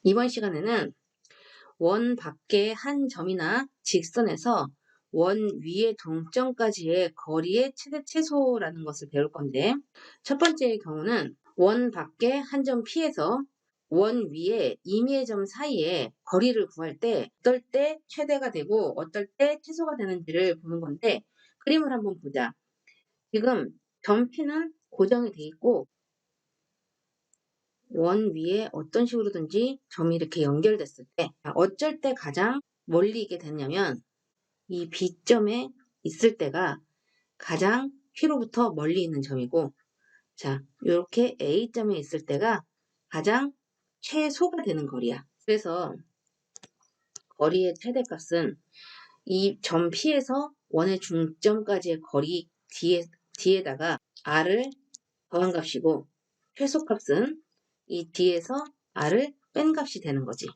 이번 시간에는 원 밖의 한 점이나 직선에서 원 위의 동점까지의 거리의 최대 최소라는 것을 배울 건데, 첫 번째의 경우는 원 밖의 한 점 P에서 원 위의 임의의 점 사이에 거리를 구할 때 어떨 때 최대가 되고 어떨 때 최소가 되는지를 보는 건데, 그림을 한번 보자. 지금 점 P는 고정이 돼 있고 원 위에 어떤 식으로든지 점이 이렇게 연결됐을 때 어쩔 때 가장 멀리 있게 됐냐면 이 B점에 있을 때가 가장 P로부터 멀리 있는 점이고, 자, 이렇게 A점에 있을 때가 가장 최소가 되는 거리야. 그래서 거리의 최대값은 이 점 P에서 원의 중점까지의 거리 뒤에다가 R을 더한 값이고, 최소값은 이 D에서 R을 뺀 값이 되는 거지.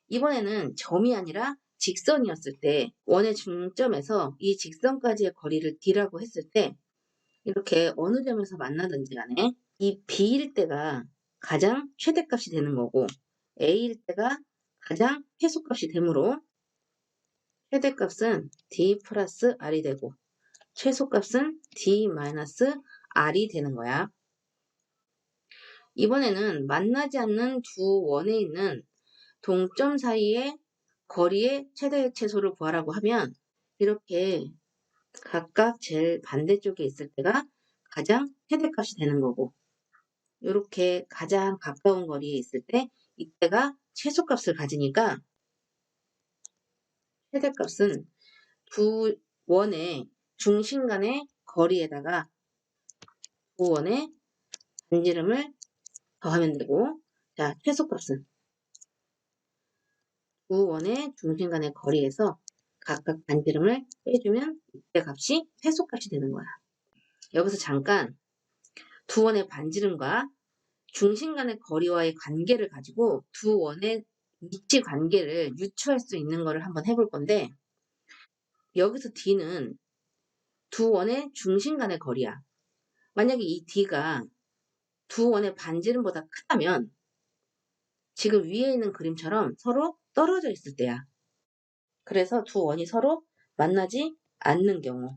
이번에는 점이 아니라 직선이었을 때 원의 중점에서 이 직선까지의 거리를 D라고 했을 때 이렇게 어느 점에서 만나든지 간에 이 B일 때가 가장 최대값이 되는 거고 A일 때가 가장 최소값이 되므로 최대값은 D 플러스 R이 되고 최소값은 D 마이너스 R이 되는 거야. 이번에는 만나지 않는 두 원에 있는 동점 사이의 거리의 최대 최소를 구하라고 하면 이렇게 각각 제일 반대쪽에 있을 때가 가장 최대값이 되는 거고, 이렇게 가장 가까운 거리에 있을 때 이때가 최소값을 가지니까 최대값은 두 원의 중심 간의 거리에다가 두 원의 반지름을 더하면 되고, 자, 최소값은 두 원의 중심 간의 거리에서 각각 반지름을 빼주면 이때 값이 최소값이 되는 거야. 여기서 잠깐 두 원의 반지름과 중심 간의 거리와의 관계를 가지고 두 원의 위치 관계를 유추할 수 있는 거를 한번 해볼 건데, 여기서 D는 두 원의 중심 간의 거리야. 만약에 이 D가 두 원의 반지름보다 크다면 지금 위에 있는 그림처럼 서로 떨어져 있을 때야. 그래서 두 원이 서로 만나지 않는 경우.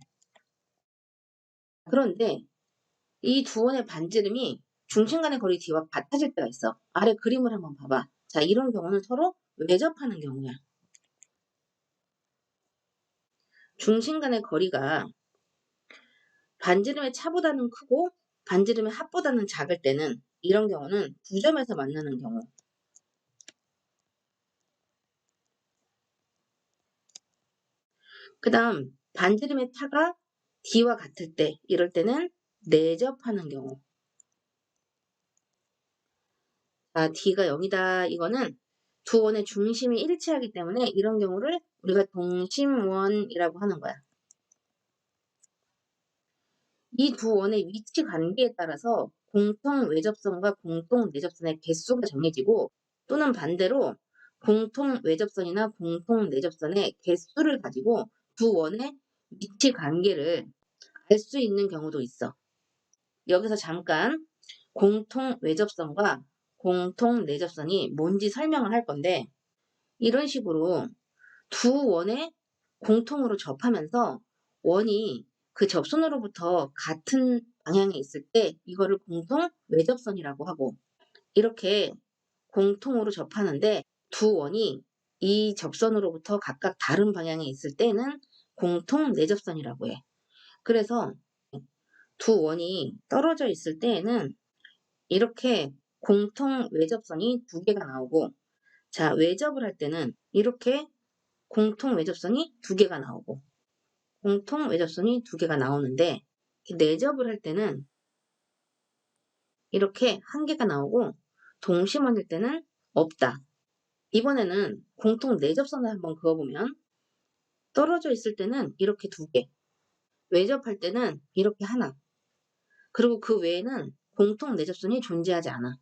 그런데 이 두 원의 반지름이 중심 간의 거리 D와 같아질 때가 있어. 아래 그림을 한번 봐봐. 자, 이런 경우는 서로 외접하는 경우야. 중심 간의 거리가 반지름의 차보다는 크고 반지름의 합보다는 작을 때는 이런 경우는 두 점에서 만나는 경우. 그 다음 반지름의 차가 D와 같을 때 이럴 때는 내접하는 경우. 자, D가 0이다. 이거는 두 원의 중심이 일치하기 때문에 이런 경우를 우리가 동심원이라고 하는 거야. 이 두 원의 위치 관계에 따라서 공통 외접선과 공통 내접선의 개수가 정해지고, 또는 반대로 공통 외접선이나 공통 내접선의 개수를 가지고 두 원의 위치 관계를 알 수 있는 경우도 있어. 여기서 잠깐 공통 외접선과 공통 내접선이 뭔지 설명을 할 건데, 이런 식으로 두 원의 공통으로 접하면서 원이 그 접선으로부터 같은 방향에 있을 때 이거를 공통 외접선이라고 하고, 이렇게 공통으로 접하는데 두 원이 이 접선으로부터 각각 다른 방향에 있을 때는 공통 내접선이라고 해. 그래서 두 원이 떨어져 있을 때에는 이렇게 공통 외접선이 두 개가 나오고, 자, 외접을 할 때는 이렇게 공통 외접선이 두 개가 나오고, 공통 외접선이 두 개가 나오는데, 내접을 할 때는 이렇게 한 개가 나오고 동심원일 때는 없다. 이번에는 공통 내접선을 한번 그어보면 떨어져 있을 때는 이렇게 두 개, 외접할 때는 이렇게 하나, 그리고 그 외에는 공통 내접선이 존재하지 않아.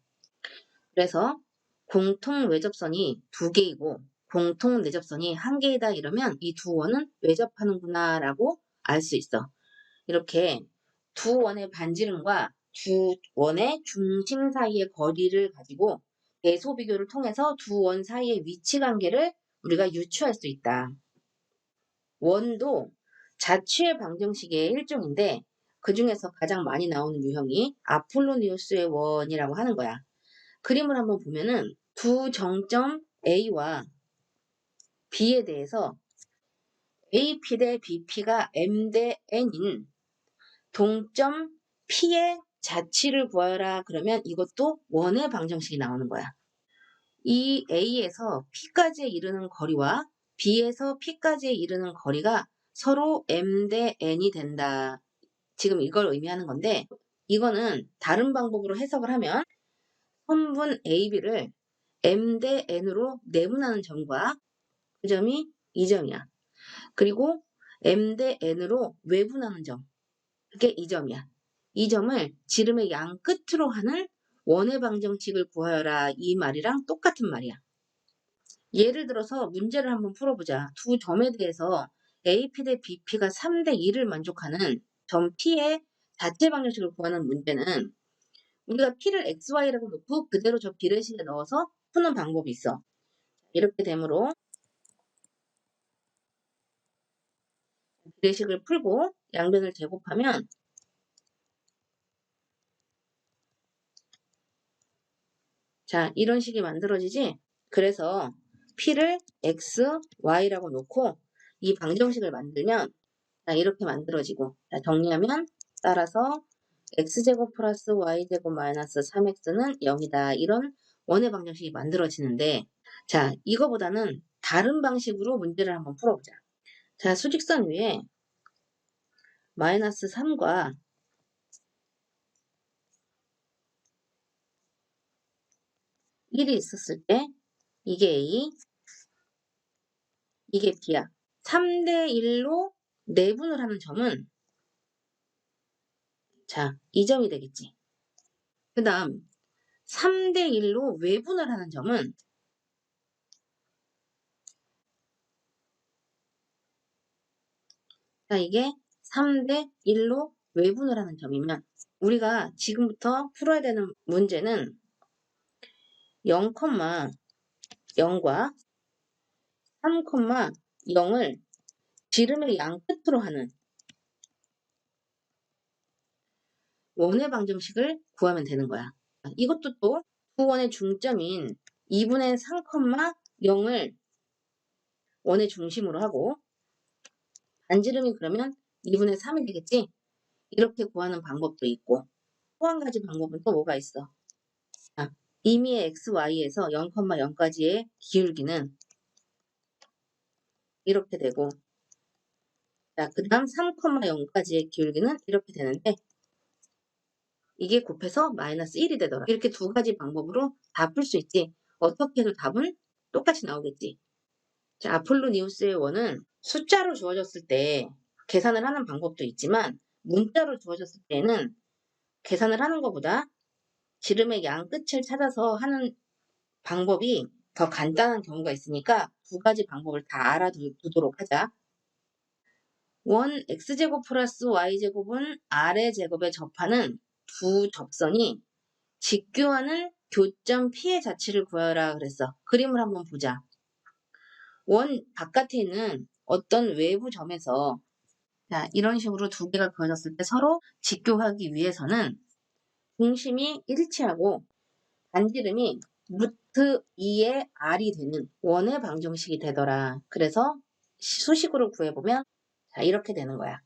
그래서 공통 외접선이 두 개이고 공통 내접선이 한 개이다 이러면 이 두 원은 외접하는구나 라고 알 수 있어. 이렇게 두 원의 반지름과 두 원의 중심 사이의 거리를 가지고 대소 비교를 통해서 두 원 사이의 위치 관계를 우리가 유추할 수 있다. 원도 자취의 방정식의 일종인데 그 중에서 가장 많이 나오는 유형이 아폴로니우스의 원이라고 하는 거야. 그림을 한번 보면은 두 정점 A와 B에 대해서 AP 대 BP가 M 대 N인 동점 P의 자취를 구하라 그러면 이것도 원의 방정식이 나오는 거야. 이 A에서 P까지 이르는 거리와 B에서 P까지 이르는 거리가 서로 M 대 N이 된다. 지금 이걸 의미하는 건데 이거는 다른 방법으로 해석을 하면 선분 AB를 M 대 N으로 내분하는 점과 그 점이 이 점이야. 그리고 M 대 N으로 외분하는 점, 그게 이 점이야. 이 점을 지름의 양 끝으로 하는 원의 방정식을 구하여라 이 말이랑 똑같은 말이야. 예를 들어서 문제를 한번 풀어보자. 두 점에 대해서 AP 대 BP가 3대 2를 만족하는 점 P의 자체 방정식을 구하는 문제는 우리가 P를 XY라고 놓고 그대로 저 비례식에 넣어서 푸는 방법이 있어. 이렇게 되므로 비례식을 풀고 양변을 제곱하면 자 이런 식이 만들어지지. 그래서 P를 X, Y라고 놓고 이 방정식을 만들면 자 이렇게 만들어지고 자 정리하면 따라서 X제곱 플러스 Y제곱 마이너스 3X는 0이다. 이런 원의 방정식이 만들어지는데 자 이거보다는 다른 방식으로 문제를 한번 풀어보자. 자 수직선 위에 마이너스 3과 1이 있었을 때 이게 A, 이게 B야. 3대 1로 내분을 하는 점은 자, 이 점이 되겠지. 그 다음 3대 1로 외분을 하는 점은 자, 이게 3대 1로 외분을 하는 점이면 우리가 지금부터 풀어야 되는 문제는 0,0과 3,0을 지름의 양 끝으로 하는 원의 방정식을 구하면 되는 거야. 이것도 또 두 원의 중점인 2분의 3,0을 원의 중심으로 하고 반지름이 그러면 2분의 3이 되겠지? 이렇게 구하는 방법도 있고 또 한 가지 방법은 또 뭐가 있어? 자, 임의의 XY에서 0,0까지의 기울기는 이렇게 되고 자, 그 다음 3,0까지의 기울기는 이렇게 되는데 이게 곱해서 마이너스 1이 되더라. 이렇게 두 가지 방법으로 다 풀 수 있지. 어떻게 해도 답은 똑같이 나오겠지. 자, 아폴로니우스의 원은 숫자로 주어졌을 때 계산을 하는 방법도 있지만 문자로 주어졌을 때는 계산을 하는 것보다 지름의 양 끝을 찾아서 하는 방법이 더 간단한 경우가 있으니까 두 가지 방법을 다 알아두도록 하자. 원 x제곱 플러스 y제곱은 a의 제곱에 접하는 두 접선이 직교하는 교점 P의 자취를 구하라 그랬어. 그림을 한번 보자. 원 바깥에 있는 어떤 외부 점에서 자, 이런 식으로 두 개가 그어졌을 때 서로 직교하기 위해서는 중심이 일치하고 반지름이 루트 2의 r이 되는 원의 방정식이 되더라. 그래서 수식으로 구해보면 자, 이렇게 되는 거야.